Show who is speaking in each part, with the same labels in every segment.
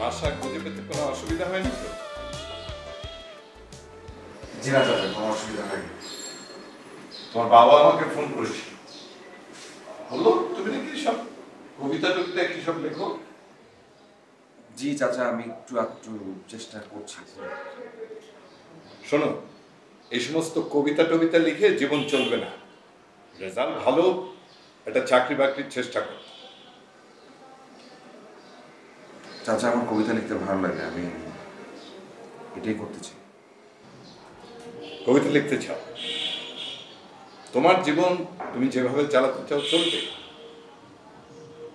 Speaker 1: বাসা খুঁজে পেতে কোনো অসুবিধা হয়নি তো?
Speaker 2: জি না চাচা, কোনো অসুবিধা হয়নি।
Speaker 1: তোমার বাবা আমাকে ফোন করেছিল, বললো তুমি নাকি সব কবিতা টবিতা কি সব লেখো।
Speaker 2: জি চাচা, আমি একটু চেষ্টা করছি।
Speaker 1: শোনো, এই সমস্ত কবিতা টবিতা লিখে জীবন চলবে না। রেজাল্ট ভালো, একটা চাকরি বাকরির চেষ্টা করো।
Speaker 2: চাচা, আমার কবিতা লিখতে ভালো লাগে, আমি এটাই করতে চাই।
Speaker 1: কবিতা লিখতে চাও? তোমার জীবন তুমি যেভাবে চালাতে চাও চলবে।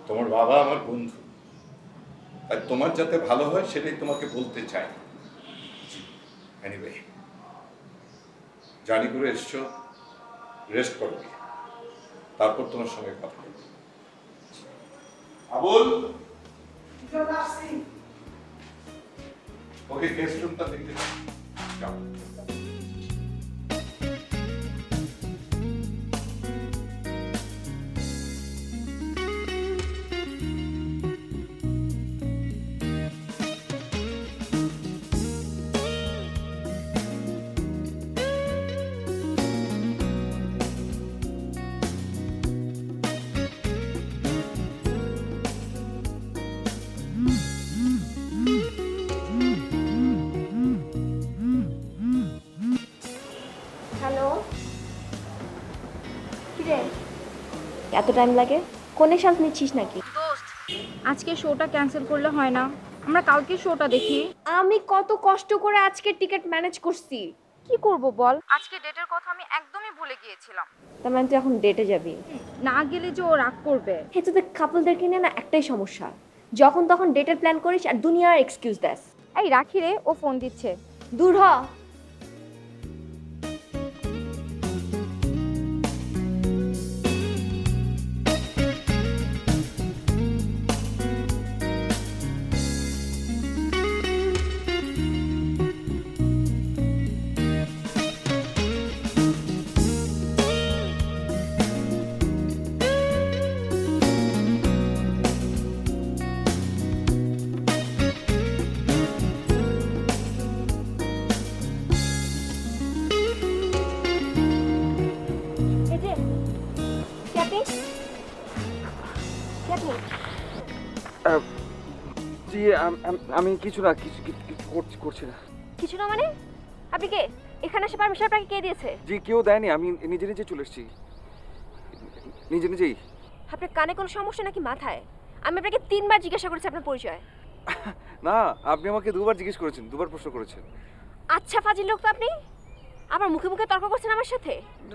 Speaker 1: তোমার বাবা আমার বন্ধু, আর তোমার যাতে ভালো হয় সেটাই তোমাকে বলতে চাই। এনিওয়ে, জার্নি করে এসছো, রেস্ট করবে, তারপর তোমার সঙ্গে কথা বলবো। আবুল, ওকে গেস্ট রুমটা দেখতে যাও।
Speaker 3: হ্যালো, কিরে এত টাইম লাগে? কোনে শ্বাস নিচ্ছিস নাকি?
Speaker 4: দোস্ত, আজকে শোটা ক্যান্সেল করলে হয় না? আমরা কালকে শোটা দেখি।
Speaker 3: আমি কত কষ্ট করে আজকে টিকিট ম্যানেজ করছি।
Speaker 4: কি করব বল, আজকে ডেটের কথা আমি একদমই ভুলে গিয়েছিলাম।
Speaker 3: তার মানে তুই এখন ডেটে যাবি?
Speaker 4: না গেলে যে ও রাগ করবে।
Speaker 3: হে, তোদের কাপলদেরকে নিয়ে না একটাই সমস্যা, যখন তখন ডেটের প্ল্যান করিস আর দুনিয়ার এক্সকিউজ দেস।
Speaker 4: এই রাখি রে, ও ফোন দিচ্ছে।
Speaker 3: দূর হ।
Speaker 2: জি, আমি কিছু না, কিছু করছি না।
Speaker 3: কিছু না মানে? আপনি কে? এখানে এসে পারমিশন আপনাকে কে দিয়েছে?
Speaker 2: জি, কেউ দেয়নি, আমি নিজে নিজে চলে এসেছি, নিজেই।
Speaker 3: আপনার কানে কোনো সমস্যা নাকি মাথায়? আমি আপনাকে 3 বার জিজ্ঞাসা করেছি আপনার পরিচয়।
Speaker 2: না, আপনি আমাকে 2বার জিজ্ঞেস করেছেন, 2বার প্রশ্ন করেছেন।
Speaker 3: আচ্ছা ফাজিল লোক তো আপনি, আবার মুখে মুখে তর্ক করছেন আমার সাথে।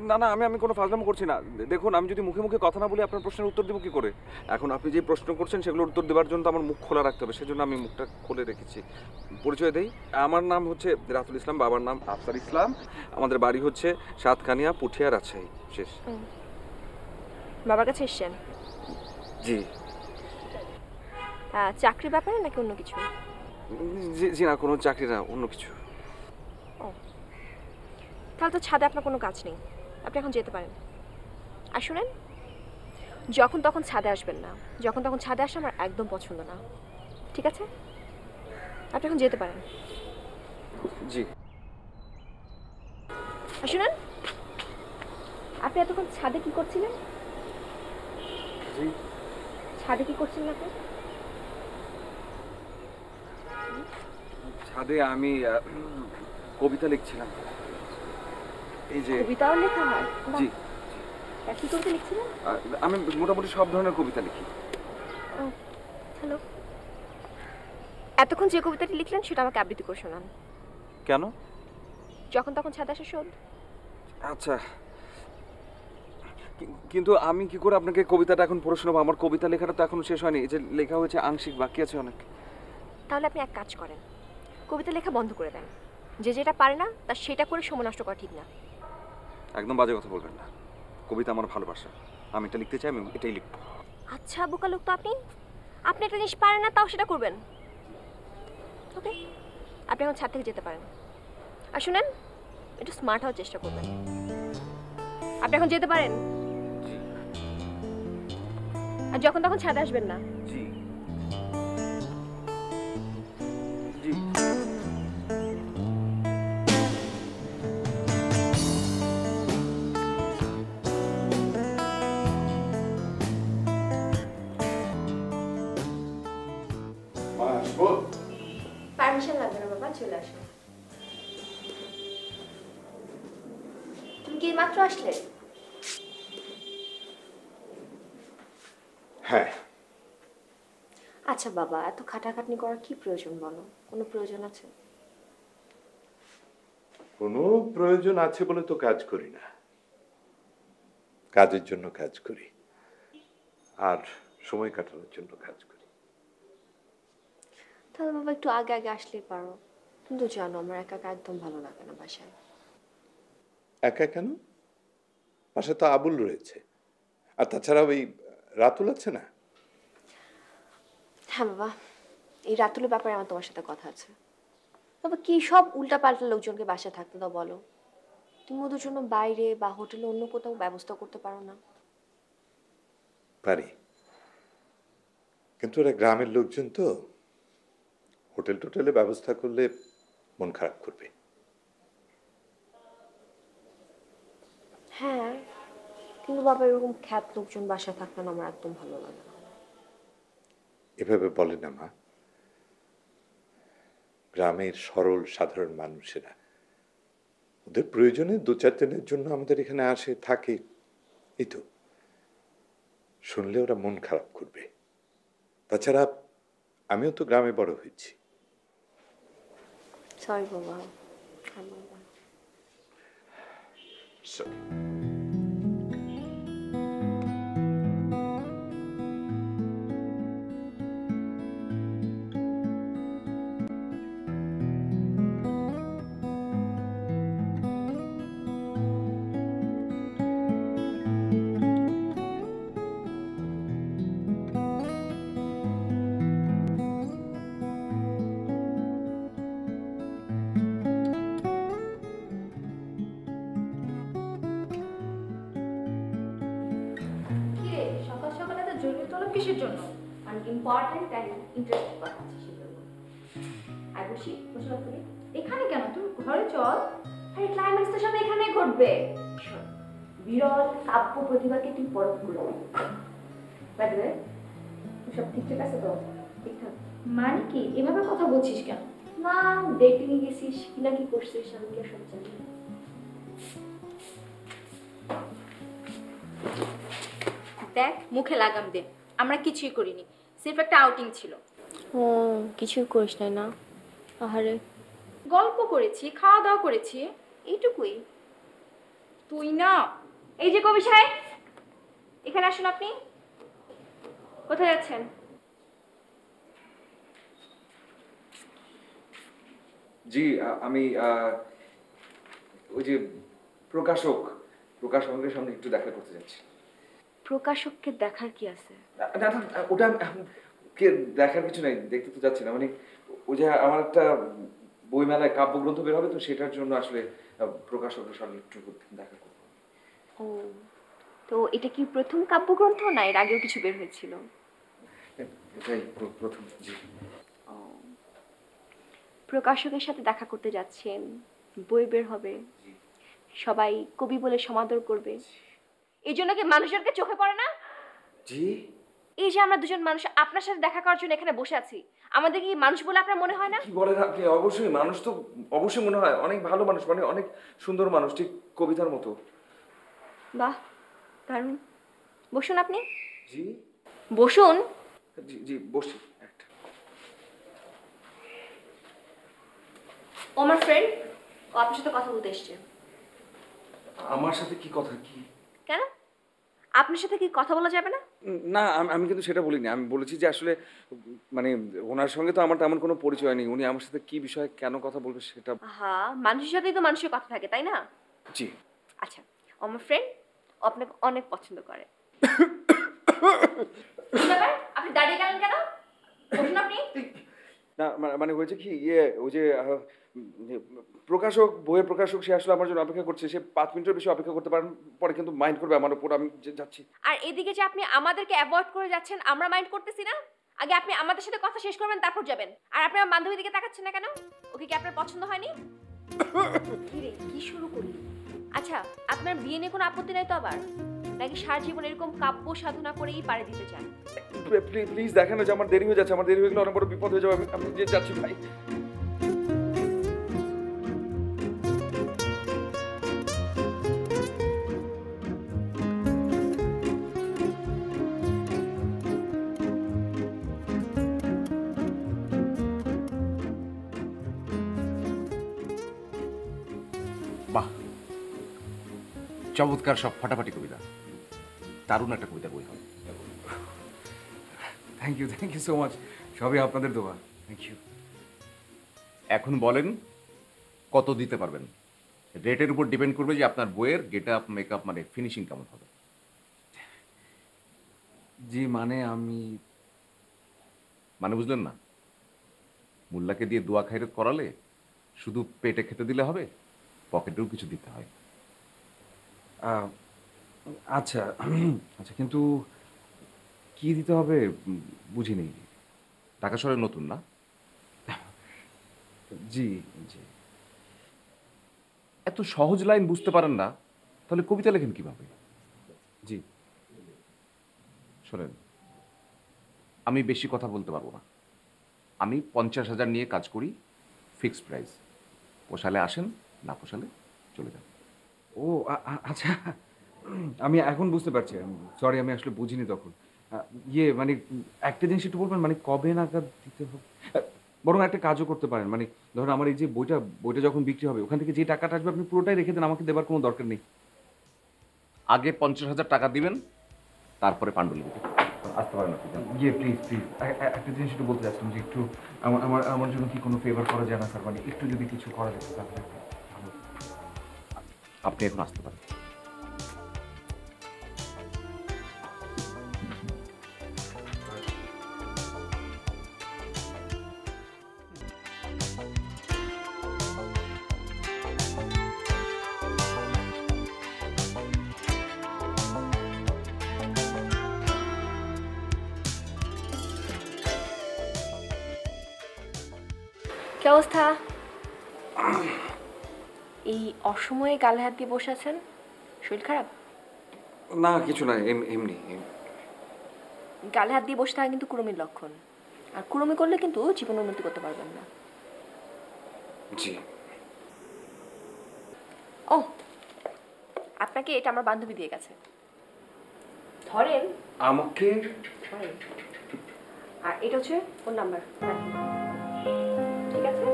Speaker 2: না, আমি কোনো ফাজলামো করছি না। দেখুন, আমি যদি মুখে মুখে কথা না বলি আপনার প্রশ্নের উত্তর দেবো কি করে? এখন আপনি যে প্রশ্ন করছেন সেগুলোর উত্তর দেওয়ার জন্য তো আমার মুখ খোলা রাখতে হবে, সেজন্য আমি মুখটা খুলে রেখেছি। পরিচয় দেই, আমার নাম হচ্ছে রাতুল ইসলাম, বাবার নাম আফসার ইসলাম, আমাদের বাড়ি হচ্ছে সাতকানিয়া, পুঠিয়া, রাজশাহী। শেষ।
Speaker 3: বাবার কাছে এসেছেন?
Speaker 2: জি।
Speaker 3: চাকরি ব্যাপারে নাকি অন্য কিছু?
Speaker 2: জি না, কোনো চাকরি না, অন্য কিছু।
Speaker 3: তাহলে তো ছাদে আপনার কোনো কাজ নেই, আপনি এখন যেতে পারেন। আর শুনেন, যখন তখন ছাদে আসবেন না, যখন তখন ছাদে আসা আমার একদম পছন্দ না, ঠিক আছে? আপনি এখন যেতে পারেন।
Speaker 2: জি।
Speaker 3: আর শুনেন, আপনি এতক্ষণ ছাদে কি করছিলেন?
Speaker 2: জি,
Speaker 3: ছাদে কি করছিলেন আপনি?
Speaker 2: ছাদে আমি কবিতা লিখছিলাম। এই যে
Speaker 3: কবিতাও লেখা হয়?
Speaker 2: জি।
Speaker 3: কি কবিতা লিখছিলেন?
Speaker 2: আমি মোটামুটি সব ধরনের কবিতা লিখি।
Speaker 3: হ্যালো, এতক্ষণ যে কবিতাটি লিখলেন সেটা আমাকে আবৃত্তি করে শোনান।
Speaker 2: কেন?
Speaker 3: যখন তখন ছাদে আসা শোধ।
Speaker 2: আচ্ছা, কিন্তু আমি কি করে আপনাকে কবিতাটা এখন পড়ে শোনাবো? আমার কবিতা লেখাটা তো এখন শেষ হয়নি, এই যে লেখা হয়েছে আংশিক, বাকি আছে অনেক।
Speaker 3: তাহলে আপনি এক কাজ করেন, কবিতা লেখা বন্ধ করে দেন। যে যেটা পারে না তার সেটা করে সময় নষ্ট করা ঠিক না।
Speaker 2: একদম বাজে কথা বলবেন না, কবিতা আমার ভালোবাসা, আমি এটা লিখতে চাই, আমি এটাই লিখবো।
Speaker 3: আচ্ছা বোকা লোক তো আপনি, আপনি একটা জিনিস পারেন না তাও সেটা করবেন। ওকে, আপনি এখন ছাদ থেকে যেতে পারেন। আর শুনেন, একটু স্মার্ট হওয়ার চেষ্টা করবেন। আপনি এখন যেতে পারেন, আর যখন তখন ছাদে আসবেন না।
Speaker 2: জি।
Speaker 3: পারমিশন লাগবে না বাবা, চলে আসো। তুমি কি মাত্র আসলে?
Speaker 1: হ্যাঁ।
Speaker 3: আচ্ছা বাবা, এত খাটাখাটনি করার কি প্রয়োজন বলো? কোনো প্রয়োজন আছে?
Speaker 1: কোনো প্রয়োজন আছে বলে তো কাজ করি না, কাজের জন্য কাজ করি আর সময় কাটানোর জন্য কাজ করি।
Speaker 3: তাহলে বাবা একটু আগে আগে আসলেই পারো। তুমি তো জানো আমার একা একা একদম ভালো লাগে না বাসায়।
Speaker 1: একা কেন? পাশে তো আবুল রয়েছে, আর তাছাড়া ওই রাতুল আছে না?
Speaker 3: হ্যাঁ বাবা, এই রাতুলের ব্যাপারে আমার তোমার সাথে কথা আছে। বাবা কি সব উল্টাপাল্টা লোকজনকে বাসায় থাকতে দাও বলো? তুমি ওদের জন্য বাইরে বা হোটেলে অন্য কোথাও ব্যবস্থা করতে পারো না?
Speaker 1: পারি, কিন্তু ওরা গ্রামের লোকজন তো, হোটেল টোটেলে ব্যবস্থা করলে মন খারাপ করবে।
Speaker 3: হ্যাঁ, কিন্তু বাবা এরকম খ্যাত লোকজন বাসায় থাকলে না আমার একদম ভালো লাগে না।
Speaker 1: এভাবে বলে না মা, গ্রামের সরল সাধারণ মানুষেরা ওদের প্রয়োজনে দু চার দিনের জন্য আমাদের এখানে আসে থাকে, এই তো। শুনলে ওরা মন খারাপ করবে। তাছাড়া আমিও তো গ্রামে বড় হয়েছি।
Speaker 3: সরি বাবা, আর বলবো না।
Speaker 1: Sorry.
Speaker 4: কি রে, সকাল সকাল এত জরুরি তলব কিসের জন্য?
Speaker 3: অনেক ইম্পর্টেন্ট অ্যান্ড ইন্টারেস্টিং কথা আছে সেগুলো। আর বসি বসে তুমি।
Speaker 4: এখানে কেন? তুই ঘরে চল।
Speaker 3: আরে ক্লাইম্যাক্স তো সব এখানে ঘটবে। শোন, বিরল কাব্য প্রতিভাকে তুই পরখ করবি। বাই দ্য ওয়ে, সব ঠিকঠাক আছে তো? ঠিকঠাক
Speaker 4: মানে কি এভাবে কথা বলছিস কেন?
Speaker 3: না, ডেটিং এ গেছিস কিনা কি করছিস আমি কি সব জানি।
Speaker 4: দেখ, মুখে লাগাম দে। আমরা কিছুই করিনি, সির্ফ একটা আউটিং ছিল।
Speaker 3: ও কিছুই করিস নাই না? আহারে,
Speaker 4: গল্প করেছি, খাওয়া দাওয়া করেছি,
Speaker 3: এইটুকুই।
Speaker 4: তুই না। এই যে কবি সাহেব, এখানে আসুন। আপনি কোথায় যাচ্ছেন?
Speaker 2: জি, আমি ওই যে প্রকাশকের সঙ্গে একটু দেখা করতে যাচ্ছি।
Speaker 3: প্রকাশককে দেখার কি আছে?
Speaker 2: না না, ওটা কে দেখার কিছু নাই, দেখতে তো যাচ্ছি না। মানে ওই যে আমার একটা বইমেলায় কাব্যগ্রন্থ বের হবে, তো সেটার জন্য আসলে প্রকাশকের সঙ্গে একটু দেখা করবো।
Speaker 3: ও, তো এটা কি প্রথম কাব্যগ্রন্থ না এর আগেও কিছু বের হয়েছিল?
Speaker 2: এটাই প্রথম। জি।
Speaker 3: ও, প্রকাশকের সাথে দেখা করতে যাচ্ছেন, বই বের হবে, সবাই কবি বলে সমাদর করবে, এই জন্য কি মানুষজনকে চোখে পড়ে না?
Speaker 2: জি।
Speaker 3: এই যে আমরা দুজন মানুষ আপনার সাথে দেখা করার জন্য এখানে বসে আছি, আমাদের কি মানুষ বলে আপনার মনে হয় না?
Speaker 2: কি বলেন আপনি? অবশ্যই মানুষ তো, অবশ্যই মনে হয়। অনেক ভালো মানুষ, মানে অনেক সুন্দর মানুষ, ঠিক কবিতার মতো।
Speaker 3: বাহ, দারুণ। বসুন আপনি।
Speaker 2: জি।
Speaker 3: বসুন।
Speaker 2: জি জি, বসি একটা।
Speaker 3: ও আমার ফ্রেন্ড, ও আপনার সাথে কথা বলতে এসছে।
Speaker 2: আমার সাথে কি কথা? কি?
Speaker 3: কেন, আপনার সাথে কি কথা বলা যাবে না?
Speaker 2: না, আমি কিন্তু সেটা বলিনি। আমি বলেছি যে আসলে মানে ওনার সঙ্গে তো আমার তেমন কোনো পরিচয় নেই। উনি আমার সাথে কি বিষয়ে কেন কথা বলবে সেটা।
Speaker 3: হ্যাঁ, মানুষের সাথেই তো মানুষের কথা থাকে, তাই না?
Speaker 2: জি।
Speaker 3: আচ্ছা, ও আমার ফ্রেন্ড, ও আপনাকে অনেক পছন্দ করে। কি ব্যাপার? আপনি দাঁড়িয়ে গেলেন কেন? বসুন আপনি।
Speaker 2: না মানে হয়েছে কি, ওই যে বইয়ের প্রকাশক, সে আসলে আমার জন্য অপেক্ষা করছে। সে 5 মিনিটের বেশি অপেক্ষা করতে পারেন, পরে কিন্তু মাইন্ড করবে আমার উপর। আমি যাচ্ছি।
Speaker 3: আর এদিকে যে আপনি আমাদেরকে অ্যাভয়েড করে যাচ্ছেন, আমরা মাইন্ড করতেছি না। আগে আপনি আমাদের সাথে কথা শেষ করবেন, তারপর যাবেন। আর আপনি আমার বান্ধবীর দিকে তাকাচ্ছেন না কেন? ওকে কি আপনার পছন্দ হয়নি? কি রে, কি শুরু করলি? আচ্ছা, আপনার বিয়ে নিয়ে কোনো আপত্তি নাই তো আবার? নাকি সারা জীবন এরকম কাব্য সাধনা করেই পাড়ি দিতে চান?
Speaker 2: প্লিজ দেখেন যে আমার দেরি হয়ে যাচ্ছে। আমার দেরি হয়ে গেলে অনেক বড় বিপদ হয়ে যাবে। আমি যাচ্ছি ভাই।
Speaker 5: চমৎকার সব ফাটাফাটি কবিতা, দারুণ একটা কবিতা বই হবে।
Speaker 2: থ্যাংক ইউ সো মাচ, সবই আপনাদের দোয়া। Thank you.
Speaker 5: এখন বলেন কত দিতে পারবেন? রেটের উপর ডিপেন্ড করবে যে আপনার বইয়ের গেট আপ মেকআপ মানে ফিনিশিং কেমন হবে।
Speaker 2: জি মানে
Speaker 5: মানে বুঝলেন না? মোল্লাকে দিয়ে দোয়া খাইরত করালে শুধু পেটে খেতে দিলে হবে, পকেটেও কিছু দিতে হয়।
Speaker 2: আচ্ছা আচ্ছা, কিন্তু কি দিতে হবে বুঝিনি।
Speaker 5: ঢাকা শহরে নতুন না?
Speaker 2: জি জি।
Speaker 5: এত সহজ লাইন বুঝতে পারেন না, তাহলে কবিতা লেখেন কিভাবে?
Speaker 2: জি
Speaker 5: শোনেন, আমি বেশি কথা বলতে পারবো না। আমি 50,000 নিয়ে কাজ করি, ফিক্সড প্রাইস। পোষালে আসেন, না পোষালে চলে যান।
Speaker 2: ও আচ্ছা, আমি এখন বুঝতে পারছি। সরি, আমি আসলে বুঝিনি তখন। মানে একটা জিনিস একটু বলবেন, মানে কবে নাগাদ দিতে হবে? বরং একটা কাজও করতে পারেন, মানে ধরুন আমার এই যে বইটা যখন বিক্রি হবে ওখান থেকে যে টাকাটা আসবে আপনি পুরোটাই রেখে দেন, আমাকে দেবার কোনো দরকার নেই।
Speaker 5: আগে 50,000 টাকা দিবেন, তারপরে পাণ্ডুলিপি আসতে পারেন আপনি।
Speaker 2: প্লিজ একটা জিনিস একটু বলতে চাচ্ছিলাম যে একটু আমার জন্য কি কোনো ফেভার করা যায় না স্যার? মানে একটু যদি কিছু করা যেত তাহলে ভালো।
Speaker 5: আপনি এখন আসতে পারেন।
Speaker 3: কি অবস্থা? এই অসময়ে গালে হাত দিয়ে বসে আছেন, শরীর খারাপ?
Speaker 2: না কিছু না, এমনি।
Speaker 3: গালে হাত দিয়ে বসে থাকা কিন্তু কুড়মির লক্ষণ, আর কুড়মি করলে কিন্তু জীবন উন্নতি করতে পারবেন না।
Speaker 2: জি।
Speaker 3: ও, আপনাকে এটা আমার বান্ধবী দিয়ে গেছে, ধরেন।
Speaker 2: আমাকে?
Speaker 3: ধরেন। আর এটা হচ্ছে ফোন নাম্বার, ঠিক আছে?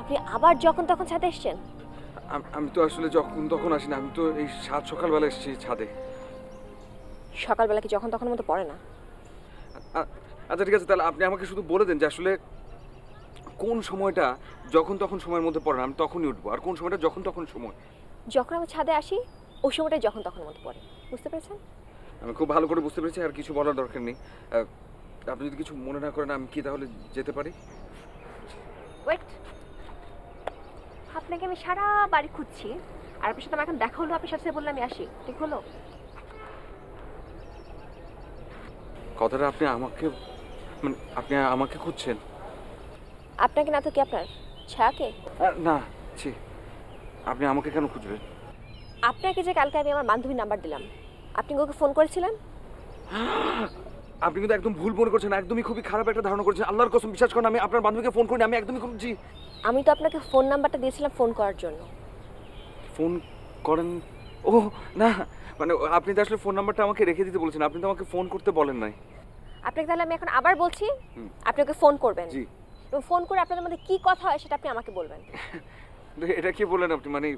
Speaker 3: আপনি আবার যখন তখন ছাদে এসছেন?
Speaker 2: আমি তো আসলে যখন তখন আসি না, আমি তো এই সকালবেলা এসেছি ছাদে।
Speaker 3: সকালবেলা কি যখন তখন মতো পড়ে না?
Speaker 2: আচ্ছা ঠিক আছে, তাহলে আপনি আমাকে শুধু বলে দেন যে আসলে কোন সময়টা যখন তখন সময়ের মধ্যে পড়ে না, আমি তখনই উঠবো, আর কোন সময়টা যখন তখন সময়।
Speaker 3: যখন আমি ছাদে আসি ওই সময়টা যখন তখন মতো পড়ে, বুঝতে পেরেছেন?
Speaker 2: আমি খুব ভালো করে বুঝতে পেরেছি, আর কিছু বলার দরকার নেই। আপনি যদি কিছু মনে না করেন আমি কি তাহলে যেতে পারি?
Speaker 3: ওয়েট, আপনাকে আমি সারা বাড়ি খুঁজছি, আর আপনার সাথে আমার এখন দেখা হলো, আপনার সাথে বললাম আমি আসি, ঠিক হলো?
Speaker 2: কথাটা আপনি আমাকে, মানে আপনি আমাকে খুঁজছেন?
Speaker 3: আপনাকে না তো কি আপনার ছায়াকে?
Speaker 2: না ছি, আপনি আমাকে কেন খুঁজবেন?
Speaker 3: আপনাকে যে কালকে আমি আমার বান্ধবীর নাম্বার দিলাম, আপনি ওকে ফোন করেছিলেন?
Speaker 2: আপনি কিন্তু একদম ভুল মনে করছেন, একদমই খুবই খারাপ একটা ধারণা করছেন। আল্লাহর কসম বিশ্বাস করেন, আমি আপনার বান্ধবীকে ফোন করিনি, আমি একদমই খুঁজছি।
Speaker 3: আমি তো আপনাকে ফোন নাম্বারটা দিয়েছিলাম ফোন করার জন্য।
Speaker 2: ফোন করেন? ও না, মানে আপনি তো আসলে ফোন নাম্বারটা আমাকে রেখে দিতে বলেছেন, আপনি তো আমাকে ফোন করতে বলেন নাই।
Speaker 3: আপনাকে তাহলে আমি এখন আবার বলছি, আপনি ওকে ফোন করবেন।
Speaker 2: জি।
Speaker 3: এবং ফোন করে আপনাদের মধ্যে কি কথা হয় সেটা আপনি আমাকে বলবেন।
Speaker 2: এটা কি বলেন আপনি? মানে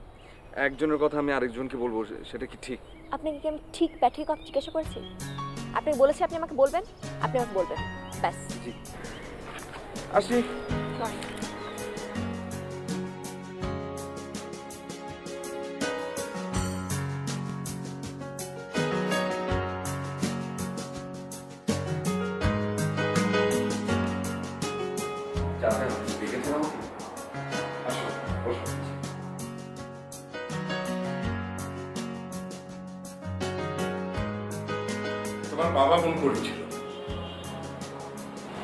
Speaker 2: একজনের কথা আমি আরেকজনকে বলবো, সেটা কি ঠিক?
Speaker 3: আপনাকে কি আমি ঠিক ব্যাঠিক কথা জিজ্ঞাসা করেছি? আপনি বলেছি আপনি আমাকে বলবেন, আপনি আমাকে বলবেন, ব্যাস।
Speaker 2: জি, আসি।
Speaker 3: সরি।
Speaker 1: তোমার বাবা ফোন করেছিল,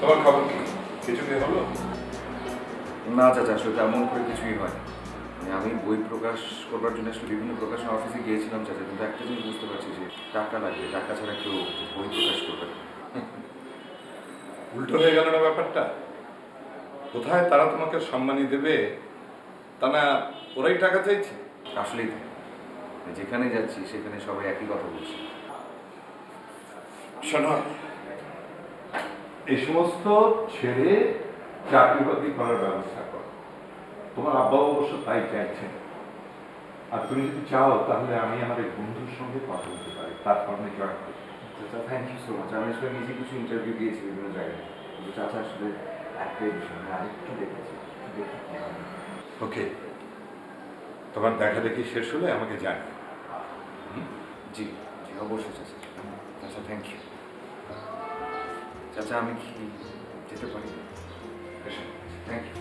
Speaker 1: তোমার খবর কি? কিছু কি হলো?
Speaker 2: না চাচা, আসলে তেমন করে কিছুই হয়। আমি বই প্রকাশ করবার জন্য আসলে বিভিন্ন প্রকাশনা অফিসে গিয়েছিলাম চাচা, কিন্তু একটা জিনিস বুঝতে পারছি যে টাকা লাগবে, টাকা ছাড়া কেউ বই প্রকাশ করবে না।
Speaker 1: উল্টো হয়ে গেল না ব্যাপারটা? কোথায় তারা তোমাকে সম্মানী দেবে, তা না ওরাই টাকা চাইছে?
Speaker 2: আসলেই তাই, যেখানে যাচ্ছি সেখানে সবাই একই কথা বলছে।
Speaker 1: শোনো, এই সমস্ত ছেড়ে চাকরি বাকরি করার ব্যবস্থা করো। তোমার আব্বা অবশ্য তাই চাইছেন। আর তুমি যদি চাও তাহলে আমি আমার এক বন্ধুর সঙ্গে কথা বলতে পারি, তার ফর্মে জয়েন করি।
Speaker 2: চাচা থ্যাংক ইউ সো মাচ। আমি আসলে নিজে কিছু ইন্টারভিউ দিয়েছি বিভিন্ন জায়গায়, কিন্তু চাচা আসলে একটাই বিষয়, আমি আরেকটু দেখেছি, দেখি কি হয়।
Speaker 1: ওকে, তোমার দেখা দেখি শেষ হলে আমাকে জানিও।
Speaker 2: জি জি অবশ্যই চাচা। চাচা থ্যাংক ইউ। চাচা আমি কি যেতে পারি? Thank you.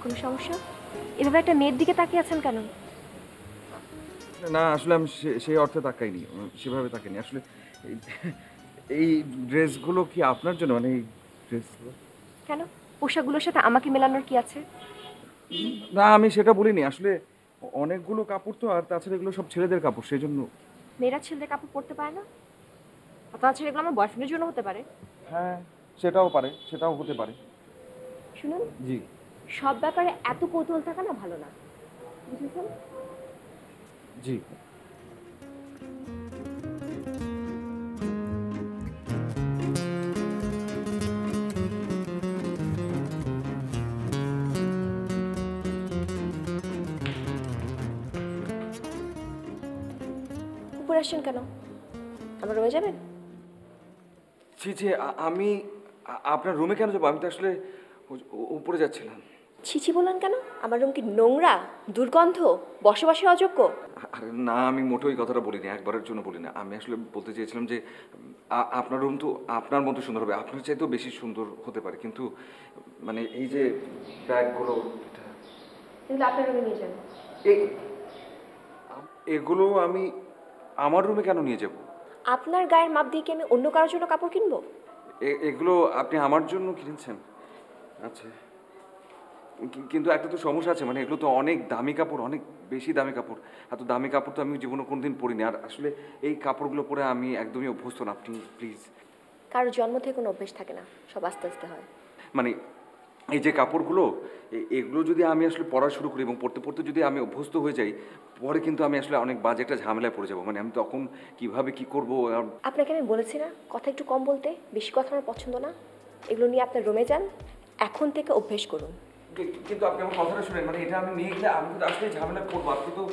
Speaker 3: কোনো সমস্যা? এভাবে একটা মেয়ের দিকে তাকিয়ে আছেন কেন?
Speaker 2: না আসলে আমি সেই অর্থে তাকাইনি, সেভাবে তাকাইনি আসলে। এই ড্রেসগুলো কি আপনার জন্য, মানে এই ড্রেসগুলো?
Speaker 3: কেন? পোশাকগুলোর সাথে আমাকে মেলানোর কি আছে?
Speaker 2: না আমি সেটা বলিনি আসলে, অনেকগুলো কাপড় তো, আর তাছাড়া এগুলো সব ছেলেদের কাপড়, সেই জন্য।
Speaker 3: মেয়েরা ছেলেদের কাপড় পরতে পারে না? আর তাছাড়া এগুলো আমার বয়ফ্রেন্ডের জন্য হতে পারে।
Speaker 2: হ্যাঁ সেটাও পারে, সেটাও হতে পারে।
Speaker 3: শুনুন,
Speaker 2: জি
Speaker 3: সব ব্যাপারে এত কৌতূহল থাকা না ভালো না, বুঝেছেন?
Speaker 2: জি।
Speaker 3: উপরে আসছেন কেন? আমার রুমে যাবেন?
Speaker 2: জি জি আমি আপনার রুমে কেন যাবো? আমি তো আসলে উপরে যাচ্ছিলাম।
Speaker 3: ছিছি বললেন কেন? আমার রুম কি নোংরা, দুর্গন্ধ, বসবাসে অযোগ্য?
Speaker 2: আরে না, আমি মোটেও এই কথাটা বলিনি, একবারের জন্য বলিনি। আমি আসলে বলতে চেয়েছিলাম যে আপনার রুম তো আপনার মতো সুন্দর হবে, আপনার চাইতেও বেশি সুন্দর হতে পারে, কিন্তু মানে এই যে ব্যাগগুলো,
Speaker 3: এগুলো আপনার রুমে নিয়ে যান।
Speaker 2: এগুলো আমি আমার রুমে কেন নিয়ে যাব?
Speaker 3: আপনার গায়ের মাপ দিয়ে কি আমি অন্য কারোর জন্য কাপড় কিনবো?
Speaker 2: এগুলো আপনি আমার জন্য কিনেছেন? আচ্ছা, কিন্তু একটা তো সমস্যা আছে, মানে এগুলো তো অনেক দামি কাপড়, অনেক বেশি দামি কাপড়। এত দামি কাপড় তো আমি জীবনে কোনোদিন পরিনি, আর আসলে এই কাপড়গুলো পরে আমি একদমই অভ্যস্ত না। আপনি প্লিজ।
Speaker 3: কারোর জন্ম থেকে কোনো অভ্যেস থাকে না, সব আস্তে আস্তে হয়।
Speaker 2: মানে এই যে কাপড়গুলো, এগুলো যদি আমি আসলে পড়া শুরু করি এবং পড়তে পড়তে যদি আমি অভ্যস্ত হয়ে যাই, পরে কিন্তু আমি আসলে অনেক বাজে একটা ঝামেলায় পড়ে যাবো। মানে আমি তখন কিভাবে কি করব?
Speaker 3: আপনাকে আমি বলেছি না কথা একটু কম বলতে, বেশি কথা আমার পছন্দ না। এগুলো নিয়ে আপনার রুমে যান, এখন থেকে অভ্যেস করুন।
Speaker 2: কিন্তু আপনি আমার কথাটা শুনেন, মানে এটা আমি নিয়ে গেলে আমি তো আসলে ঝামেলায় পড়বো। আপনি তো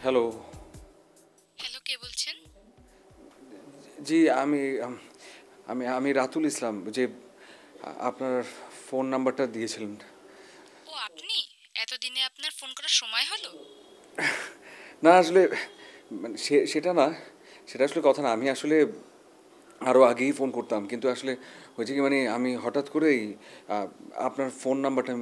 Speaker 2: হ্যালো।
Speaker 6: হ্যালো, কে বলছেন?
Speaker 2: জি আমি আমি আমি রাতুল ইসলাম, যে আপনার ফোন নাম্বারটা দিয়েছিলেন।
Speaker 6: ও আপনি? এতদিনে আপনার ফোন করার সময় হলো?
Speaker 2: না আসলে মানে সেটা না, সেটা আসলে কথা না। আমি আসলে আরও আগেই ফোন করতাম, কিন্তু আসলে হয়েছে কি মানে আমি হঠাৎ করেই আপনার ফোন নাম্বারটা,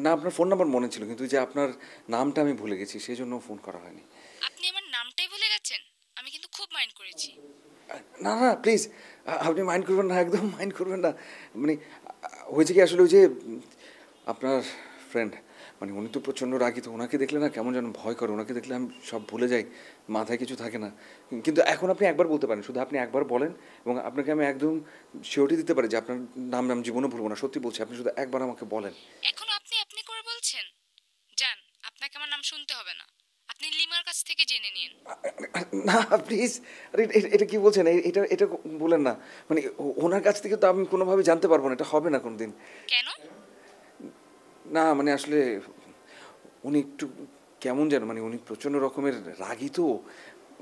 Speaker 2: না আপনার ফোন নাম্বার মনে ছিল কিন্তু যে আপনার নামটা আমি ভুলে গেছি, সেই জন্য ফোন করা হয়নি।
Speaker 6: আপনি আমার নামটাই ভুলে গেছেন? আমি কিন্তু খুব মাইন্ড করেছি।
Speaker 2: না না প্লিজ, আপনি মাইন্ড করবেন না, একদম মাইন্ড করবেন না। মানে হয়েছে কি আসলে ওই যে আপনার ফ্রেন্ড, মানে উনি তো প্রচণ্ড রাগী, তো ওনাকে দেখলে না কেমন যেন ভয় করে, ওনাকে দেখলে আমি সব ভুলে যাই, মাথায় কিছু থাকে না। কিন্তু এখন আপনি একবার বলতে পারেন, শুধু আপনি একবার বলেন এবং আপনাকে আমি একদম শিওরিটি দিতে পারি যে আপনার নাম আমি জীবনে ভুলবো না, সত্যি বলছি, আপনি শুধু একবার আমাকে বলেন।
Speaker 6: এখন আপনি আপনি করে বলছেন? যান, আপনাকে আমার নাম শুনতে হবে না, আপনি লিমার কাছ থেকে জেনে নিন।
Speaker 2: না প্লিজ, আরে এটা কি বলছেন? এটা এটা বলেন না, মানে ওনার কাছ থেকে তো আমি কোনোভাবে জানতে পারবো না, এটা হবে না কোনোদিন।
Speaker 6: কেন?
Speaker 2: না মানে আসলে উনি একটু কেমন যেন, মানে উনি প্রচণ্ড রকমের রাগী, তো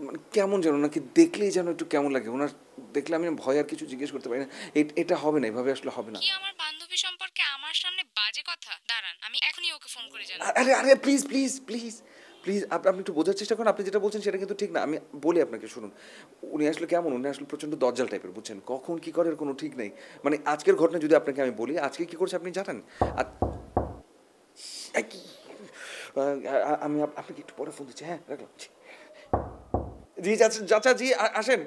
Speaker 2: মানে কেমন যেন ওনাকে দেখলেই যেন একটু কেমন লাগে, ওনার দেখলে আমি ভয় আর কিছু জিজ্ঞেস করতে পারি না। এটা হবে না, এভাবে আসলে হবে না।
Speaker 6: কি আমার বান্ধবী সম্পর্কে আমার সামনে বাজে কথা? দাঁড়ান, আমি এখনই ওকে ফোন করে জানাবো।
Speaker 2: আরে আরে প্লিজ প্লিজ প্লিজ প্লিজ, আপনি একটু বোঝার চেষ্টা করেন, আপনি যেটা বলছেন সেটা কিন্তু ঠিক না। আমি বলি আপনাকে, শুনুন, উনি আসলে কেমন, উনি আসলে প্রচণ্ড দজ্জাল টাইপের, বুঝছেন, কখন কী করে কোনো ঠিক নেই। মানে আজকের ঘটনা যদি আপনাকে আমি বলি, আজকে কী করছে আপনি জানেন? আর আমি আপনাকে একটু পরে ফোন দিচ্ছি, হ্যাঁ রাখলাম। জি চাচা, চাচা জি আসেন।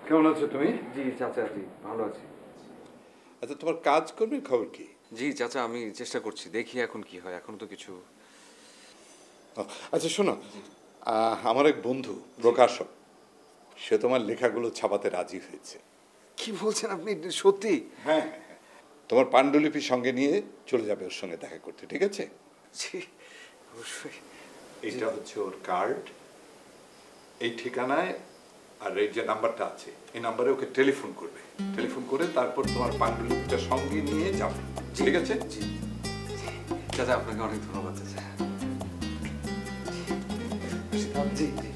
Speaker 1: কেমন আছো তুমি?
Speaker 2: জি চাচা, জি ভালো আছি।
Speaker 1: আচ্ছা, তোমার কাজকর্মের খবর কি?
Speaker 2: জি চাচা, আমি চেষ্টা করছি, দেখি এখন কি হয়, এখন তো কিছু।
Speaker 1: আচ্ছা শোনো, আমার এক বন্ধু প্রকাশক, সে তোমার লেখাগুলো ছাপাতে রাজি হয়েছে।
Speaker 2: কি বলছেন আপনি, সত্যি?
Speaker 1: হ্যাঁ, তোমার পাণ্ডুলিপি সঙ্গে নিয়ে চলে যাবে ওর সঙ্গে দেখা করতে, ঠিক আছে?
Speaker 2: জি অবশ্যই।
Speaker 1: এইটা হচ্ছে ওর কার্ড, এই ঠিকানায়, আর এই যে নাম্বারটা আছে এই নাম্বারে ওকে টেলিফোন করবে, টেলিফোন করে তারপর তোমার পাণ্ডুলিপিটা সঙ্গে নিয়ে যাবে, ঠিক আছে?
Speaker 2: জি চাচা, আপনাকে অনেক ধন্যবাদ চাচা। জি জি।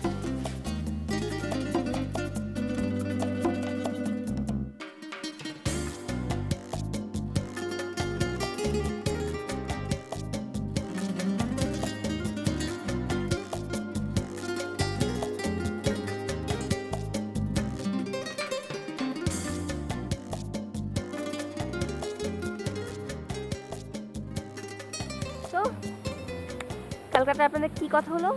Speaker 3: তো কালকাটা আপনাদের কি কথা হলো?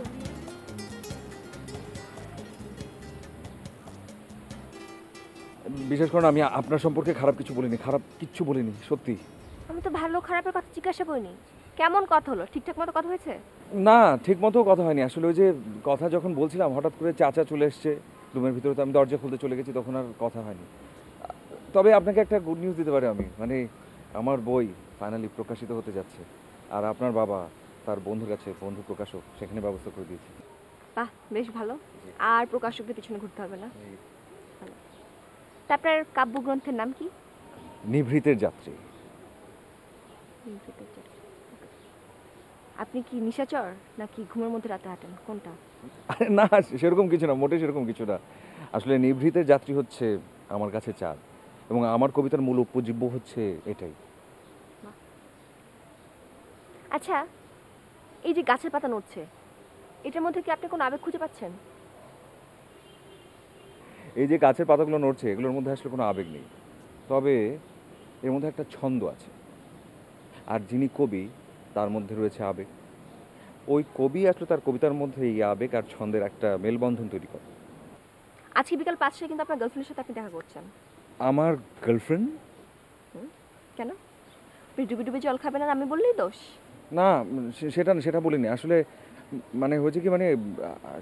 Speaker 2: বিশেষ করে আমি আপনার সম্পর্কে খারাপ কিছু বলিনি, খারাপ কিচ্ছু বলিনি, সত্যি।
Speaker 3: আমি তো ভালো খারাপের কথা জিজ্ঞাসা করিনি। কেমন কথা হলো? ঠিকঠাক মতো কথা হয়েছে?
Speaker 2: না ঠিক মতো কথা হয়নি আসলে। ওই যে কথা যখন বলছিলাম, হঠাৎ করে চাচা চলে এসছে রুমের ভিতরে, তো আমি দরজা খুলতে চলে গেছি, তখন আর কথা হয়নি। তবে আপনাকে একটা গুড নিউজ দিতে পারি আমি, মানে আমার বই ফাইনালি প্রকাশিত হতে যাচ্ছে, আর আপনার বাবা তার বন্ধুর কাছে, বন্ধু প্রকাশক, সেখানে ব্যবস্থা করে দিয়েছি।
Speaker 3: বাহ, বেশ ভালো। আর প্রকাশকদের পিছনে ঘুরতে হবে না। ভালো। তা আপনার কাব্যগ্রন্থের নাম কি?
Speaker 2: নিভৃতের যাত্রী।
Speaker 3: আপনি কি নিশাচর নাকি ঘুমের মধ্যে রাতে হাঁটেন, কোনটা?
Speaker 2: আরে না, সেরকম কিছু না, মোটেই সেরকম কিছু না। আসলে নিভৃতের যাত্রী হচ্ছে আমার কাছে চাঁদ, এবং আমার কবিতার মূল উপজীব্য হচ্ছে এটাই।
Speaker 3: আচ্ছা, এই যে গাছের পাতা নড়ছে, এটার মধ্যে কি আপনি কোনো আবেগ খুঁজে পাচ্ছেন?
Speaker 2: এই যে গাছের পাতাগুলো নড়ছে, এগুলোর মধ্যে আসলে কোনো আবেগ নেই, তবে এর মধ্যে একটা ছন্দ আছে, আর যিনি কবি তার মধ্যে রয়েছে আবেগ। ওই কবি আসলে তার কবিতার মধ্যে এই আবেগ আর ছন্দের একটা মেলবন্ধন তৈরি করে।
Speaker 3: আজকে বিকাল 5টায় কিন্তু আপনার গার্লফ্রেন্ডের সাথে আপনি দেখা করছেন।
Speaker 2: আমার গার্লফ্রেন্ড?
Speaker 3: কেন? আপনি ডুবে ডুবে জল খাবেন আর আমি বললেই দোষ?
Speaker 2: না, সেটা বলিনি আসলে। মানে হয়েছে কি, মানে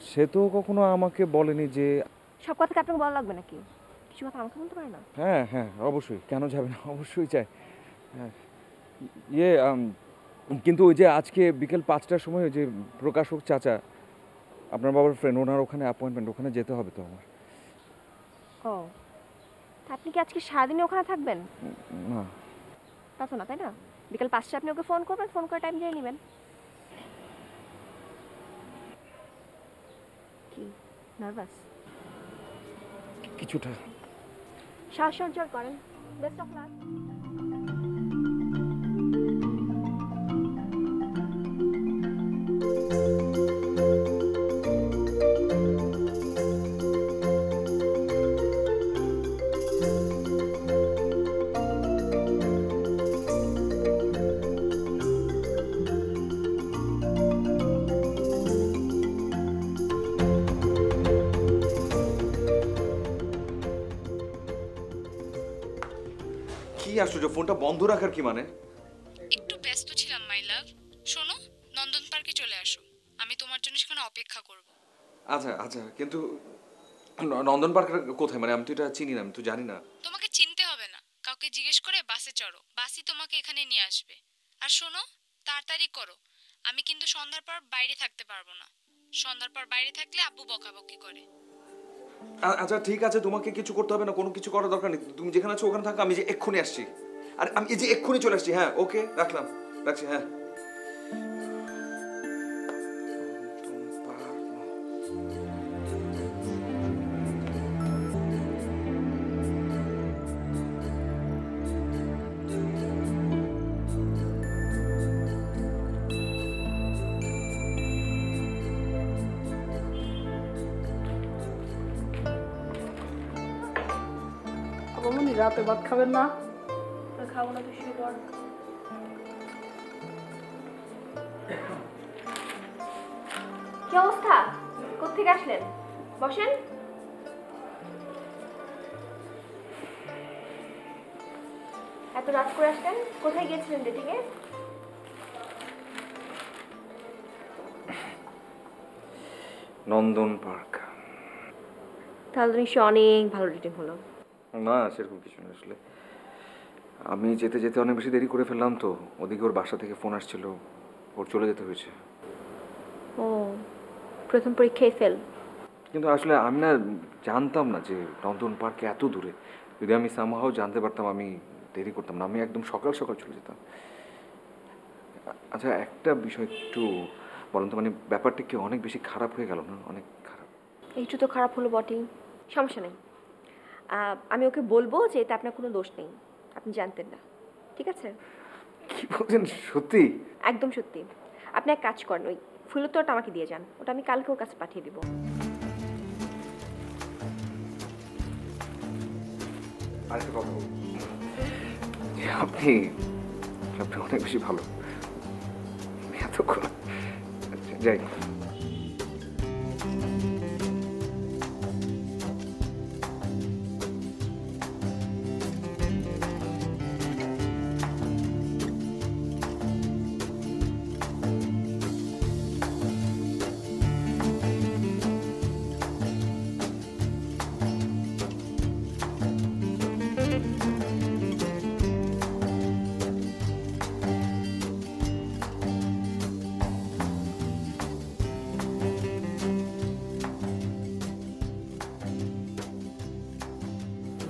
Speaker 2: সে তো কখনো আমাকে বলেনি যে।
Speaker 3: সব কথা কি আপনাকে বলা লাগবে নাকি? কিছু কথা আমাকে বলতে পারে না?
Speaker 2: হ্যাঁ হ্যাঁ অবশ্যই, কেন যাবে না, অবশ্যই চাই। হ্যাঁ ইয়ে কিন্তু ওই যে আজকে বিকেল 5টার সময় ওই যে প্রকাশক চাচা, আপনার বাবার ফ্রেন্ড, ওনার ওখানে অ্যাপয়েন্টমেন্ট, ওখানে যেতে হবে তো আমার।
Speaker 3: ও, তা আপনি কি আজকে সারাদিনই ওখানে থাকবেন?
Speaker 2: না।
Speaker 3: তা তো না, তাই না? বিকাল 5টায় আপনি ওকে ফোন করবেন, ফোন করে টাইম জেনে নেবেন। কি নার্ভাস?
Speaker 2: কিছুটা।
Speaker 3: সাহস সঞ্চয় করেন। Best of luck.
Speaker 2: আশ্চর্য, ফোনটা বন্ধ রাখার কি মানে?
Speaker 6: একটু ব্যস্ত ছিলাম মাই লাভ। শোনো, নন্দন পার্কে চলে আসো, আমি তোমার জন্য সেখানে অপেক্ষা করব।
Speaker 2: আচ্ছা আচ্ছা, কিন্তু নন্দন পার্ক কোথায়? মানে আমি তো এটা চিনি না, আমি তো জানি না।
Speaker 6: তোমাকে চিনতে হবে না, কাউকে জিজ্ঞেস করে বাসে চড়ো, বাসই তোমাকে এখানে নিয়ে আসবে। আর শোনো, তাড়াতাড়ি করো, আমি কিন্তু সন্ধ্যার পর বাইরে থাকতে পারবো না। সন্ধ্যার পর বাইরে থাকলে আব্বু বকাবকি করে।
Speaker 2: আচ্ছা ঠিক আছে, তোমাকে কিছু করতে হবে না, কোনো কিছু করার দরকার নেই। তুমি যেখানে আছো ওখানে থাকো, আমি যে এক্ষুনি আসছি। আর আমি এই যে এক্ষুনি চলে আসছি। হ্যাঁ ওকে, রাখলাম, রাখছি। হ্যাঁ
Speaker 7: মামনি রাতে ভাত খাবেন না?
Speaker 4: খাবো না, তুই শুয়ে পড়। কি অবস্থা? কোত্থেকে আসলেন? বসেন। এত রাত করে আসলেন? কোথায় গিয়েছিলেন ডেটিংয়ে?
Speaker 2: নন্দন পার্ক।
Speaker 3: তাহলে তো নিশ্চয়ই অনেক ভালো ডেটিং হলো।
Speaker 2: না সেরকম কিছু না, আসলে আমি যেতে যেতে অনেক বেশি দেরি করে ফেললাম, তো ওদিকে ওর বাসা থেকে ফোন আসছিল, ওর চলে যেতে হয়েছে।
Speaker 3: ও, প্রথম পরীক্ষায় ফেল?
Speaker 2: কিন্তু আসলে আমি না জানতাম না যে নন্দন পার্কে এত দূরে। যদি আমি সামহাও জানতে পারতাম আমি দেরি করতাম না, আমি একদম সকাল সকাল চলে যেতাম। আচ্ছা একটা বিষয় একটু বলুন তো, মানে ব্যাপারটা কি অনেক বেশি খারাপ হয়ে গেল না? অনেক খারাপ।
Speaker 3: একটু তো খারাপ হলো বটেই, সমস্যা নেই। আমি ওকে বলবো যে এতে আপনার কোনো দোষ নেই, আপনি জানতেন না, ঠিক আছে?
Speaker 2: কি বলছেন, সত্যি?
Speaker 3: একদম সত্যি। আপনি এক কাজ করেন, ওই ফুলের তোড়াটা আমাকে দিয়ে যান, ওটা আমি কালকে ওর কাছে পাঠিয়ে দিব।
Speaker 2: আরেকটা কথা বলুন, আপনি আপনি অনেক বেশি ভালো। এতক্ষণ যাই।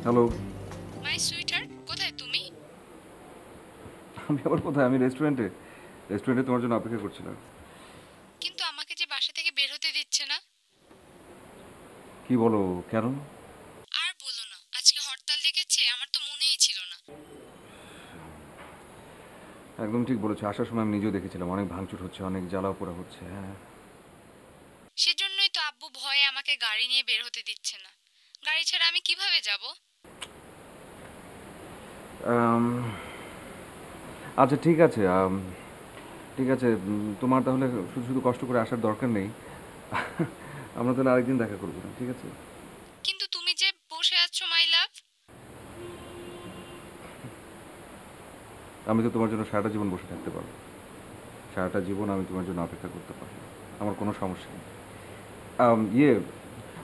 Speaker 2: হ্যালো।
Speaker 6: মাই সুইটহার্ট, কোথায় তুমি?
Speaker 2: আমি আবার কোথায়? আমি রেস্টুরেন্টে। রেস্টুরেন্টে তোমার জন্য অপেক্ষা করছিলাম।
Speaker 6: কিন্তু আমাকে যে বাসা থেকে বের হতে দিচ্ছে না।
Speaker 2: কি বলো, কেন?
Speaker 6: আর বলো না, আজকে হরতাল ডেকেছে, আমার তো মনেই ছিল না।
Speaker 2: একদম ঠিক বলেছো, আসার সময় আমি নিজেও দেখেছিলাম অনেক ভাঙচুর হচ্ছে, অনেক জ্বালাও পোড়া হচ্ছে। হ্যাঁ
Speaker 6: সেজন্যই তো আব্বু ভয়ে আমাকে গাড়ি নিয়ে বের হতে দিচ্ছে না। গাড়ি ছাড়া আমি কিভাবে যাব?
Speaker 2: আচ্ছা ঠিক আছে, ঠিক আছে, তোমার তাহলে শুধু শুধু কষ্ট করে আসার দরকার নেই। আমরা তাহলে আরেকদিন দেখা করবো না, ঠিক আছে?
Speaker 6: কিন্তু তুমি যে বসে আছো মাই লাভ।
Speaker 2: আমি তো তোমার জন্য সারাটা জীবন বসে থাকতে পারবো, সারাটা জীবন আমি তোমার জন্য অপেক্ষা করতে পারবো, আমার কোনো সমস্যা নেই।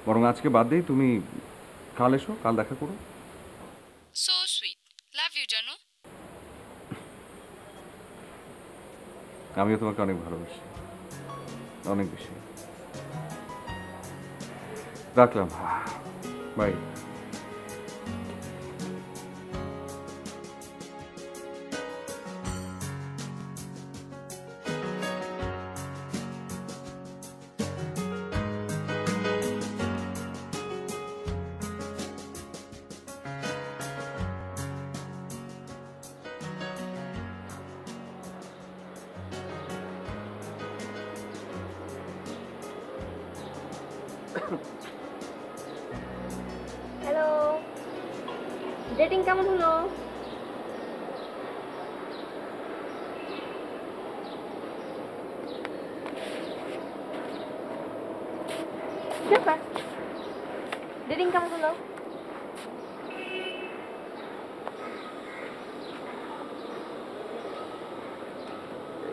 Speaker 2: বরং আজকে বাদ দিই, তুমি কাল এসো, কাল দেখা করো।
Speaker 6: সো সুইট, লাভ ইউ জানু।
Speaker 2: আমিও তোমাকে অনেক ভালোবাসি, অনেক বেশি। রাখলাম, বাই।
Speaker 3: হ্যালো, ডেটিং কেমন হলো? ডেটিং কেমন হলো?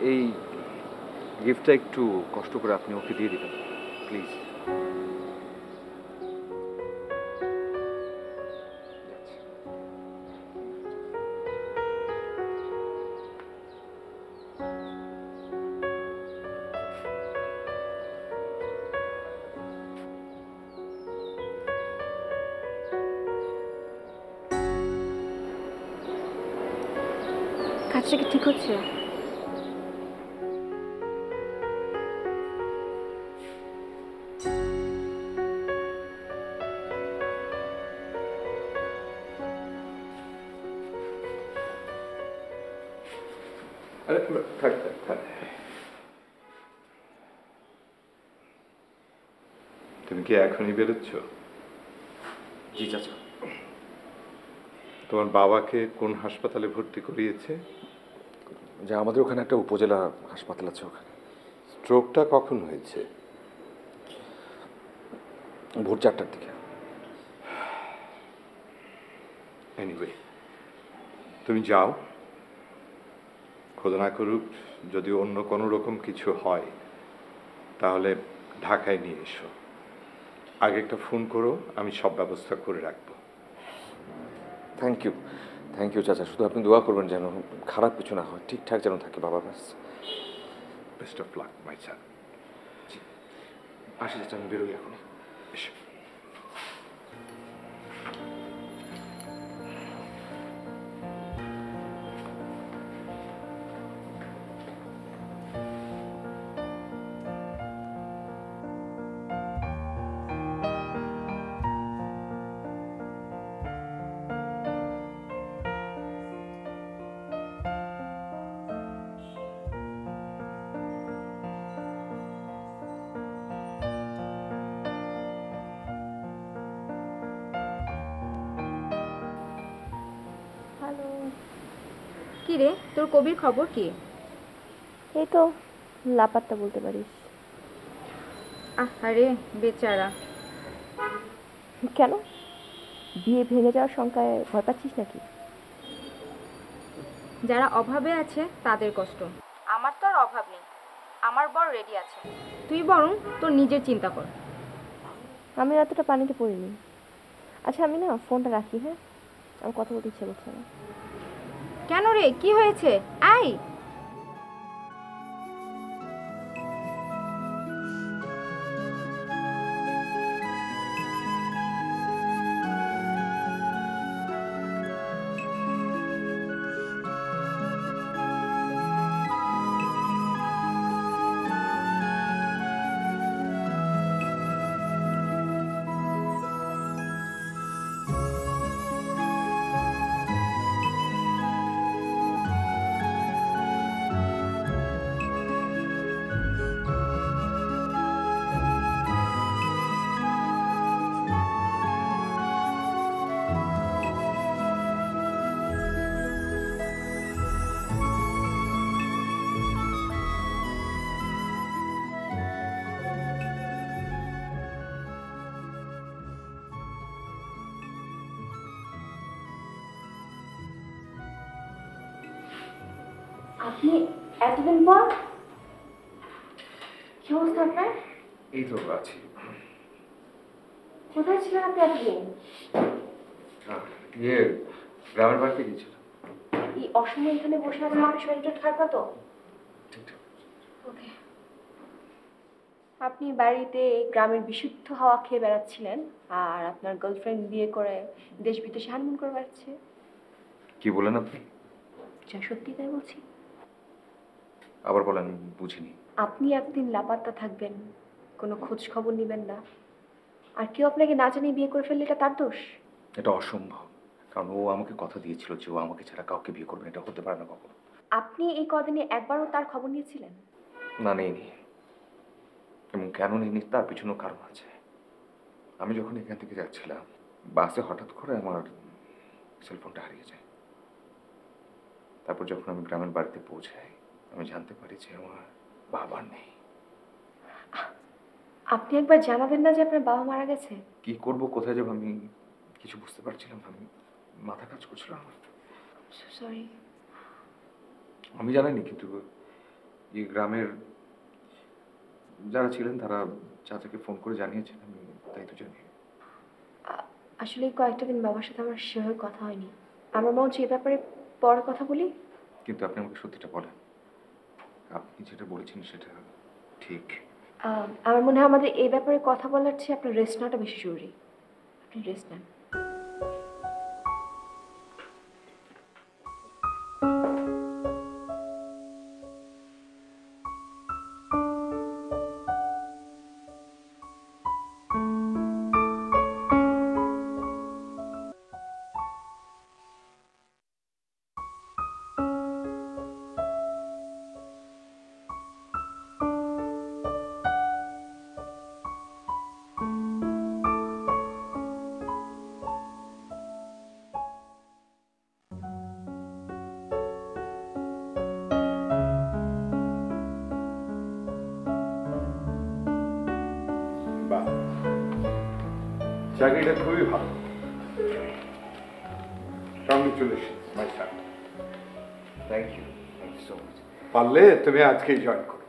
Speaker 2: এই গিফটটা একটু কষ্ট করে আপনি ওকে দিয়ে দিবেন প্লিজ।
Speaker 3: কাজটা কি ঠিক হচ্ছে?
Speaker 1: আরে থাক থাক থাক। তুমি কি এখনই বেরোচ্ছ?
Speaker 2: জি চাচা।
Speaker 1: তোমার বাবাকে কোন হাসপাতালে ভর্তি করিয়েছে?
Speaker 2: যে আমাদের ওখানে একটা উপজেলা হাসপাতাল আছে, ওখানে।
Speaker 1: স্ট্রোকটা কখন হয়েছে?
Speaker 2: ভোর 4টার দিকে।
Speaker 1: এনিওয়ে, তুমি যাও। খোদা না করুক যদি অন্য কোনো রকম কিছু হয় তাহলে ঢাকায় নিয়ে এসো। আগে একটা ফোন করো, আমি সব ব্যবস্থা করে রাখবো।
Speaker 2: থ্যাংক ইউ চাচা। শুধু আপনি দোয়া করবেন যেন খারাপ কিছু না হয়, ঠিকঠাক যেন থাকে বাবা, ব্যাস।
Speaker 1: বেস্ট অফ লাক মাই সান।
Speaker 2: আসি চাচা, আমি বেরোই এখন।
Speaker 1: এসো।
Speaker 3: হ্যালো।
Speaker 4: কি রে, তোর কবির খবর কি?
Speaker 3: এই তো লাপাত্তা বলতে পারিস।
Speaker 4: আরে বেচারা।
Speaker 3: কেন, বিয়ে ভেঙে যাওয়ার শঙ্কায় ভয় পাচ্ছিস নাকি?
Speaker 4: যারা অভাবে আছে তাদের কষ্ট, আমার তো আর অভাব নেই। আমার বর রেডি আছে, তুই বরং তোর নিজের চিন্তা কর।
Speaker 3: আমি এতটা পানিতে পড়িনি। আচ্ছা আমি না ফোনটা রাখি, হ্যাঁ? আমার কথা বলতে ইচ্ছে করছে না।
Speaker 4: কেন রে, কি হয়েছে? আয়।
Speaker 3: আপনি এতদিন পর? কি অবস্থা আপনার?
Speaker 2: এই তো আছি।
Speaker 3: কোথায় ছিলেন আপনি এতদিন?
Speaker 2: গ্রামের বাড়িতে গিয়েছিল।
Speaker 3: এই অসময়ে এখানে বসে আছেন, আপনি শরীরটা খারাপ না তো? ওকে। আপনি বাড়িতে গ্রামের বিশুদ্ধ হাওয়া খেয়ে বেড়াচ্ছিলেন, আর আপনার গার্লফ্রেন্ড বিয়ে করে দেশ বিদেশে হানিমুন করে বেড়াচ্ছে।
Speaker 2: কি বলেন আপনি?
Speaker 3: যা সত্যি তাই বলছি।
Speaker 2: আবার বলেন, বুঝিনি।
Speaker 3: আপনি একদিন লাপাত্তা থাকবেন, কোনো খোঁজ খবর নেবেন না, আর কেউ আপনাকে না জানিয়ে বিয়ে করে ফেললে এটা তার দোষ?
Speaker 2: এটা অসম্ভব, কারণ ও আমাকে কথা দিয়েছিল যে ও আমাকে ছাড়া কাউকে বিয়ে করবে না। এটা হতে পারে না কখনো।
Speaker 3: আপনি এই কদিনে একবারও তার খবর নিয়েছিলেন?
Speaker 2: না, নেইনি। এবং কেন নেইনি তার পিছনেও কারণ আছে। আমি যখন এখান থেকে যাচ্ছিলাম বাসে হঠাৎ করে আমার সেলফোনটা হারিয়ে যায়। তারপর যখন আমি গ্রামের বাড়িতে পৌঁছাই আমি জানতে পারি যে আমার বাবা নেই।
Speaker 3: আপনি একবার জানাবেন না যে আপনার বাবা মারা গেছে?
Speaker 2: কি করব, কোথায় যাবো, আমি কিছু বুঝতে পারছিলাম না। আমি মাথা কাজ করছিল আমার।
Speaker 3: সরি।
Speaker 2: আমি জানাইনি, কিন্তু
Speaker 5: এই গ্রামের যারা ছিলেন তারা চাচাকে ফোন করে জানিয়েছেন, আমি তাই তো জানি।
Speaker 3: আসলে কয়েকটা দিন বাবার সাথে আমার সেভাবে কথা হয়নি। আমার মনে হচ্ছে এই ব্যাপারে পরে কথা বলি।
Speaker 5: কিন্তু আপনি আমাকে সত্যিটা বলেন, আপনি যেটা বলেছেন সেটা ঠিক?
Speaker 3: আমার মনে হয় আমাদের এই ব্যাপারে কথা বলার চেয়ে আপনার রেস্ট নেওয়াটা বেশি জরুরি। আপনি রেস্ট নেন।
Speaker 1: বাহ, চাকরিটা খুবই ভালো। Congratulations my son.
Speaker 5: Thank you so much.
Speaker 1: পারলে তুমি আজকেই জয়েন করো।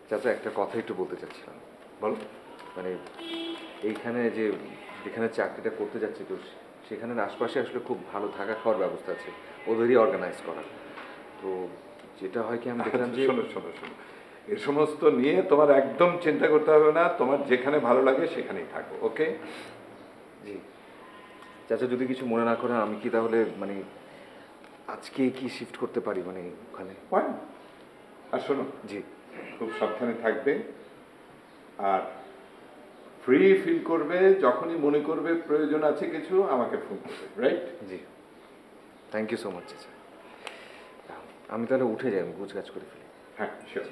Speaker 5: চাচা, একটা কথা একটু বলতে চাচ্ছিলাম।
Speaker 1: বলো।
Speaker 5: মানে এইখানে যেখানে চাকরিটা করতে যাচ্ছি, তো সেখানের আশপাশে আসলে খুব ভালো থাকা খাওয়ার ব্যবস্থা আছে, ওদেরই অর্গানাইজ করা। তো যেটা হয় কি, আমি দেখলাম যে
Speaker 1: শোনো শোনো শোনো, এ সমস্ত নিয়ে তোমার একদম চিন্তা করতে হবে না। তোমার যেখানে ভালো লাগে সেখানেই থাকো, ওকে?
Speaker 5: জি চাচা, যদি কিছু মনে না করেন, আমি কি তাহলে মানে আজকে কি শিফট করতে পারি মানে ওখানে?
Speaker 1: আর শোনো,
Speaker 5: জি,
Speaker 1: খুব সাবধানে থাকবে, আর ফ্রি ফিল করবে। যখনই মনে করবে প্রয়োজন আছে কিছু, আমাকে ফোন করবে, রাইট?
Speaker 5: জি, থ্যাংক ইউ সো মাচ চাচা। আমি তাহলে উঠে যাই, আমি গুছগাছ করে ফেলি।
Speaker 1: হ্যাঁ, শিওর।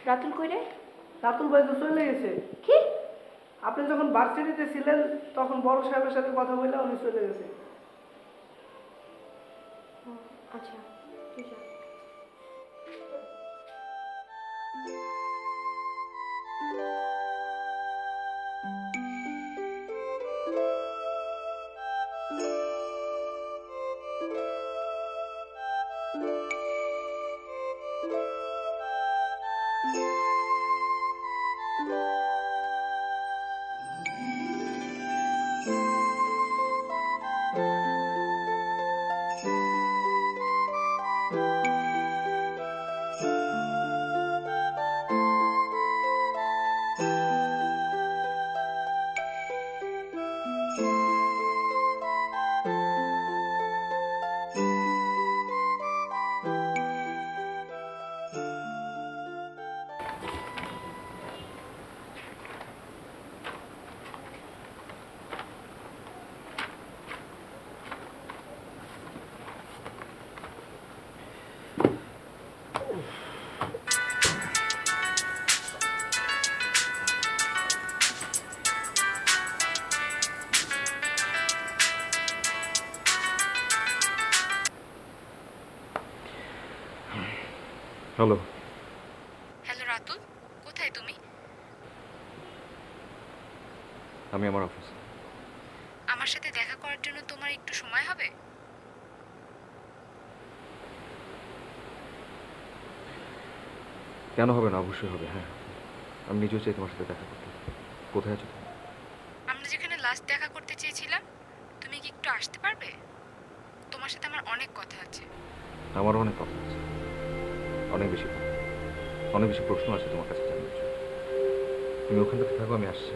Speaker 3: রাতুল কই রে?
Speaker 7: রাতুল ভাই তো চলে গেছে।
Speaker 3: কি?
Speaker 7: আপনি যখন ভার্সিটিতে ছিলেন তখন বড় সাহেবের সাথে কথা বললে উনি চলে গেছে।
Speaker 3: আচ্ছা, তুই যা।
Speaker 5: হ্যালো।
Speaker 6: হ্যালো রাতুল, কোথায় তুমি?
Speaker 5: আমি আমার অফিসে।
Speaker 6: আমার সাথে দেখা করার জন্য তোমার একটু সময় হবে?
Speaker 5: কেন হবে না, অবশ্যই হবে। হ্যাঁ, আমি নিজেও চাই তোমার সাথে দেখা করতে। কোথায় আছো তুমি?
Speaker 6: আমরা যেখানে লাস্ট দেখা করতে চেয়েছিলাম, তুমি কি একটু আসতে পারবে? তোমার সাথে আমার অনেক কথা আছে।
Speaker 5: আমারও অনেক কথা আছে, অনেক বেশি কথা, অনেক বেশি প্রশ্ন আছে তোমার কাছে জানার জন্য। তুমি ওখান থেকে থাকো, আমি আসছি।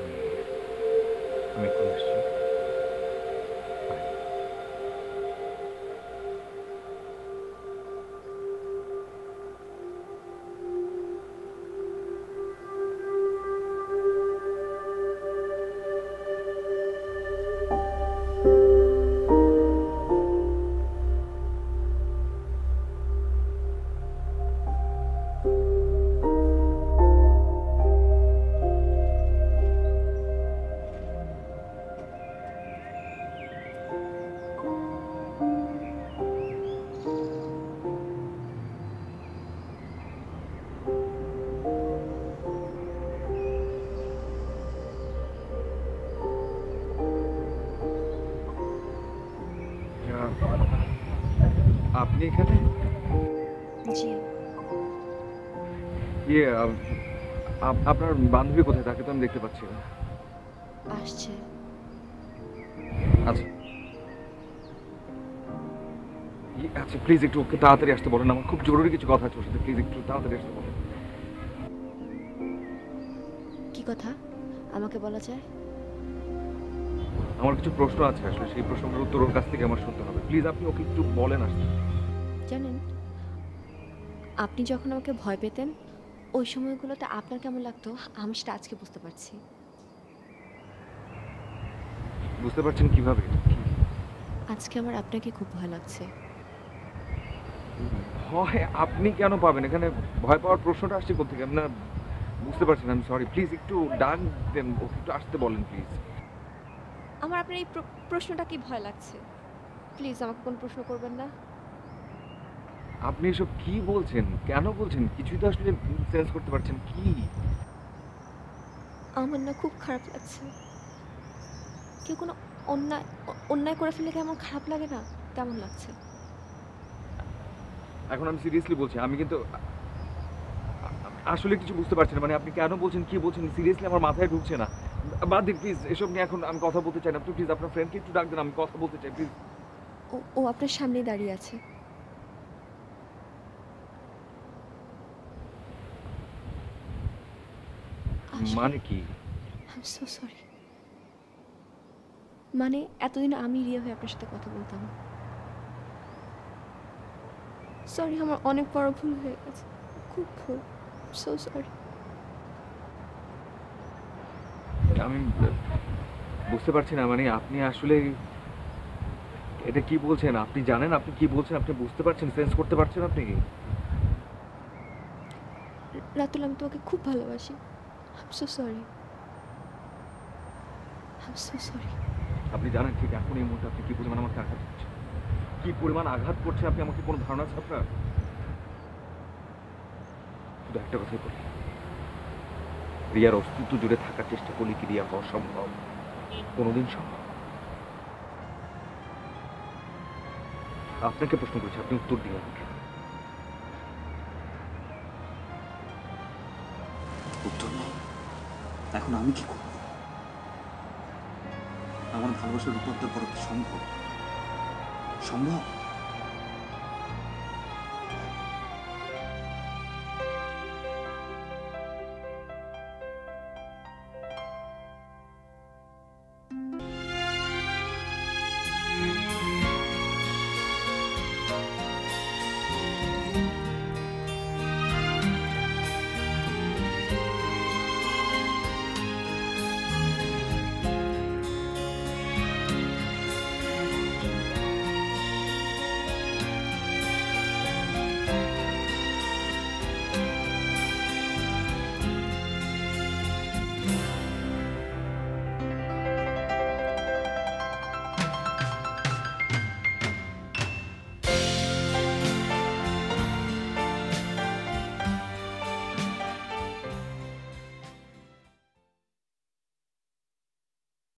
Speaker 5: আমি এক্ষুনি আসছি।
Speaker 2: আপনি এখানে
Speaker 3: জি।
Speaker 2: ইয়ে আপনার বান্ধবী কোথায়? তাকে তো আমি দেখতে পাচ্ছি না।
Speaker 3: আসছে।
Speaker 2: আচ্ছা আচ্ছা, প্লিজ একটু ওকে তাড়াতাড়ি আসতে বলেন, আমার খুব জরুরি কিছু কথা আছে ওর সাথে, প্লিজ একটু তাড়াতাড়ি আসতে বলেন।
Speaker 3: কি কথা আমাকে বলা যায়?
Speaker 2: আমার কিছু প্রশ্ন আছে, আসলে সেই প্রশ্নগুলোর উত্তর ওর কাছ থেকে আমার শুনতে হবে। প্লিজ আপনি ওকে একটু বলেন আসতে।
Speaker 3: জানেন, আপনি যখন আমাকে ভয় পেতেন ওই সময়গুলোতে আপনার কেমন লাগতো আমি সেটা আজকে বুঝতে পারছি।
Speaker 2: বুঝতে পারছেন কিভাবে?
Speaker 3: আজকে আমার আপনাকে খুব ভয় লাগছে।
Speaker 2: ভয় আপনি কেন পাবেন? এখানে ভয় পাওয়ার প্রশ্নটা আসছে কোথেকে? আপনার বুঝতে পারছেন, আমি সরি। প্লিজ একটু ডাক দেন, ওকে একটু আসতে বলেন প্লিজ।
Speaker 3: আমার আপনার এই প্রশ্নটা কি ভয় লাগছে? প্লিজ আমাকে কোনো প্রশ্ন করবেন না।
Speaker 2: আপনি এসব কি বলছেন? কেন বলছেন? কিছুই তো আসলে সেন্স করতে পারছেন কি?
Speaker 3: আমার না খুব খারাপ লাগছে। কেউ কোনো অন্যায় করে ফেললে কেমন খারাপ লাগে না, তেমন লাগছে।
Speaker 2: এখন আমি সিরিয়াসলি বলছি, আমি কিন্তু আসলে কিছু বুঝতে পারছি না। মানে আপনি কেন বলছেন, কি বলছেন, সিরিয়াসলি আমার মাথায় ঢুকছে না। বাদ দিন প্লিজ, এসব নিয়ে এখন আমি কথা বলতে চাই না। প্লিজ আপনার ফ্রেন্ডকে একটু ডাক দেন, আমি কথা বলতে চাই প্লিজ।
Speaker 3: ও আপনার সামনেই দাঁড়িয়ে আছে।
Speaker 2: মানে কি?
Speaker 3: I am so sorry. মানে এতদিন আমি রিয়া হয়ে আপনার সাথে কথা বলতাম। সরি, আমার অনেক বড় ভুল হয়ে গেছে, খুব ভুল। So sorry.
Speaker 2: আমি বুঝতে পারছি না, মানে আপনি আসলে এটা কি বলছেন? আপনি জানেন আপনি কি বলছেন? আপনি বুঝতে পারছেন, সেন্স করতে পারছেন আপনি?
Speaker 3: রাতুল, আমি তোমাকে খুব ভালোবাসি। I am so sorry. I am so sorry.
Speaker 2: আপনি জানেন ঠিক এখন এই মুহূর্তে আপনি কি পরিমাণ আমাকে আঘাত করছেন, কি পরিমাণ আঘাত করছে আপনি আমাকে? কোনো ধারণা আছে আপনার? শুধু একটা কথাই বলি, রিয়ার অস্তিত্ব জুড়ে থাকার চেষ্টা করলে কি রিয়া হওয়া সম্ভব? কোনোদিন সম্ভব? আপনাকে প্রশ্ন করছি, আপনি উত্তর দিন আমাকে।
Speaker 8: উত্তর নেই। এখন আমি কি করব? আমার ভালোবাসার রূপান্তর করা কি সম্ভব? সম্ভব?